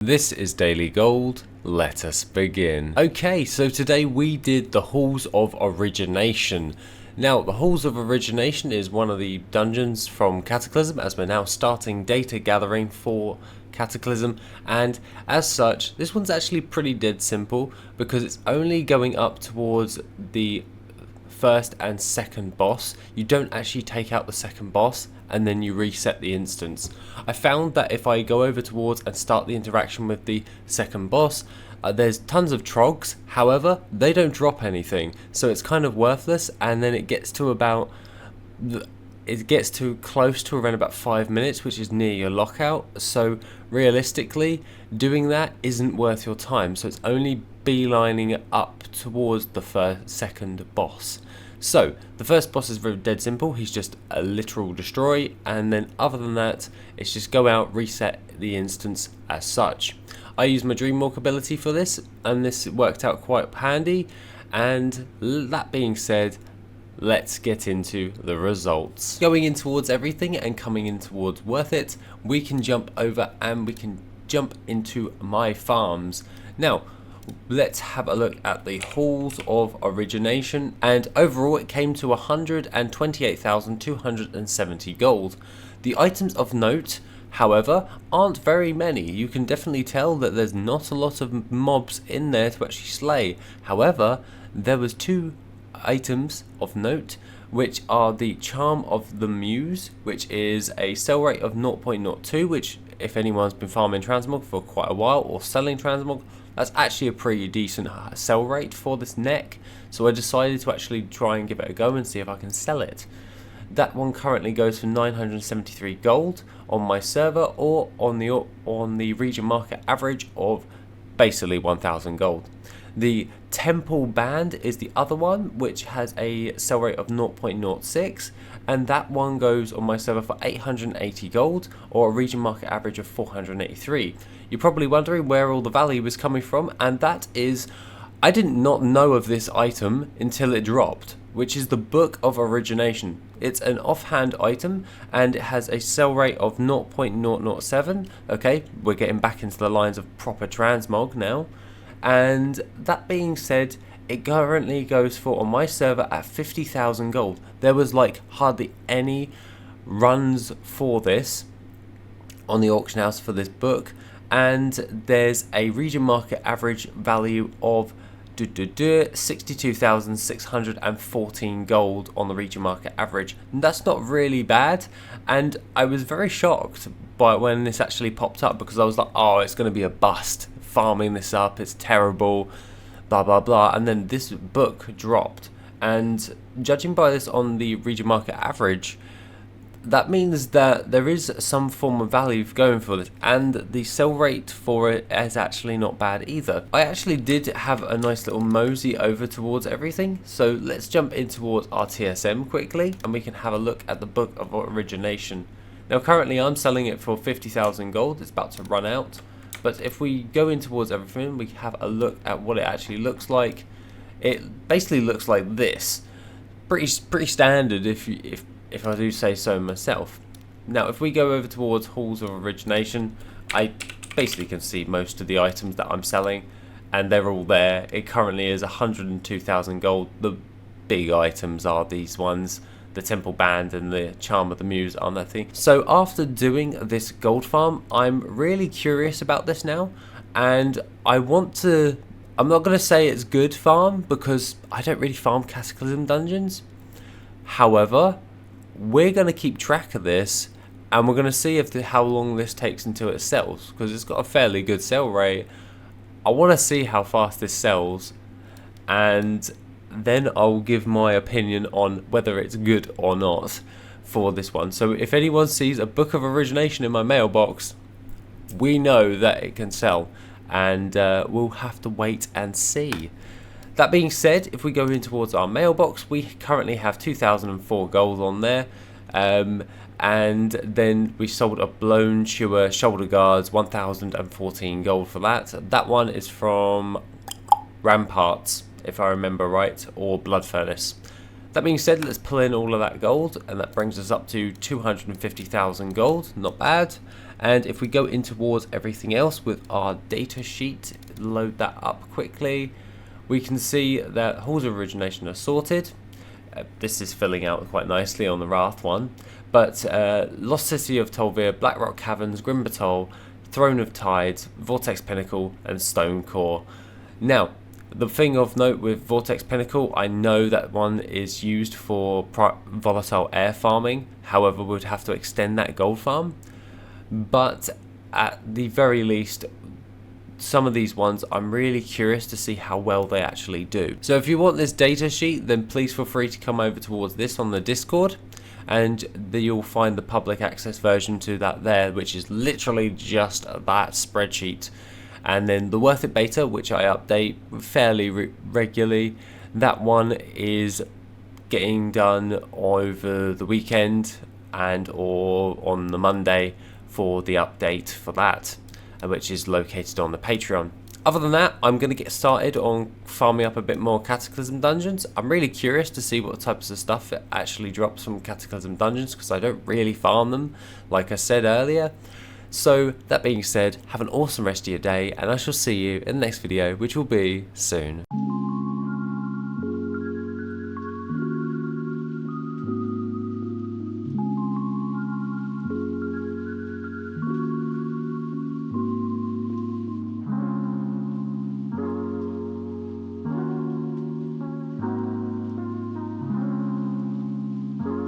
This is Daily Gold, let us begin. Okay, so today we did the Halls of Origination. Now, the Halls of Origination is one of the dungeons from Cataclysm, as we're now starting data gathering for Cataclysm, and as such, this one's actually pretty dead simple, because it's only going up towards the first and second boss. You don't actually take out the second boss and then you reset the instance. I found that if I go over towards and start the interaction with the second boss, there's tons of trogs, however they don't drop anything, so it's kind of worthless. And then it gets to close to around about 5 minutes, which is near your lockout, so realistically doing that isn't worth your time, so it's only beelining it up towards the second boss. So the first boss is very dead simple, he's just a literal destroy, and then other than that it's just go out, reset the instance as such. I used my Dreamwalk ability for this, and this worked out quite handy. And that being said, let's get into the results. Going in towards everything and coming in towards worth it, we can jump over and we can jump into my farms. Now let's have a look at the Halls of Origination, and overall it came to 128,270 gold. The items of note, however, aren't very many. You can definitely tell that there's not a lot of mobs in there to actually slay. However, there was two items of note, which are the Charm of the Muse, which is a sell rate of 0.02, which if anyone's been farming transmog for quite a while or selling transmog, that's actually a pretty decent sell rate for this neck, so I decided to actually try and give it a go and see if I can sell it. That one currently goes for 973 gold on my server, or on the region market average of basically 1,000 gold. The Temple Band is the other one, which has a sell rate of 0.06, and that one goes on my server for 880 gold, or a region market average of 483. You're probably wondering where all the value was coming from, and that is, I did not know of this item until it dropped, which is the Book of Origination. It's an offhand item and it has a sell rate of 0.007. Okay, we're getting back into the lines of proper transmog now. And that being said, it currently goes for, on my server, at 50,000 gold. There was like hardly any runs for this on the auction house for this book, and there's a region market average value of 62,614 gold on the region market average. And that's not really bad, and I was very shocked by when this actually popped up, because I was like, oh, it's going to be a bust farming this up, it's terrible, blah blah blah. And then this book dropped, and judging by this on the region market average, that means that there is some form of value going for this, and the sell rate for it is actually not bad either. I actually did have a nice little mosey over towards everything, so let's jump in towards our TSM quickly and we can have a look at the Book of Origination. Now currently I'm selling it for 50,000 gold, it's about to run out, but if we go in towards everything, we have a look at what it actually looks like. It basically looks like this, pretty standard if I do say so myself. Now if we go over towards Halls of Origination, I basically can see most of the items that I'm selling, and they're all there. It currently is 102,000 gold. The big items are these ones, the Temple Band and the Charm of the Muse on that thing. So after doing this gold farm, I'm really curious about this now, and I'm not going to say it's good farm, because I don't really farm Cataclysm dungeons. However, we're going to keep track of this, and we're going to see how long this takes until it sells, because it's got a fairly good sell rate. I want to see how fast this sells, and then I'll give my opinion on whether it's good or not for this one. So if anyone sees a Book of Origination in my mailbox, we know that it can sell, and we'll have to wait and see. That being said, if we go in towards our mailbox, we currently have 2,004 gold on there, and then we sold a Blown Chewer shoulder guards, 1,014 gold for that. That one is from Ramparts, if I remember right, or Blood Furnace. That being said, let's pull in all of that gold, and that brings us up to 250,000 gold, not bad. And if we go in towards everything else with our data sheet, load that up quickly, we can see that halls of origination are sorted. This is filling out quite nicely on the Wrath one, but Lost City of Tolvir, Blackrock Caverns, Grim Batol, Throne of Tides, Vortex Pinnacle, and Stone Core. Now, the thing of note with Vortex Pinnacle, I know that one is used for volatile air farming, however we would have to extend that gold farm, but at the very least, some of these ones I'm really curious to see how well they actually do. So if you want this data sheet, then please feel free to come over towards this on the Discord, and you'll find the public access version to that there, which is literally just that spreadsheet. And then the Worth It beta, which I update fairly regularly, that one is getting done over the weekend and or on the Monday for the update for that, which is located on the Patreon. Other than that, I'm going to get started on farming up a bit more Cataclysm dungeons. I'm really curious to see what types of stuff it actually drops from Cataclysm dungeons, because I don't really farm them, like I said earlier. So, that being said, have an awesome rest of your day, and I shall see you in the next video, which will be soon.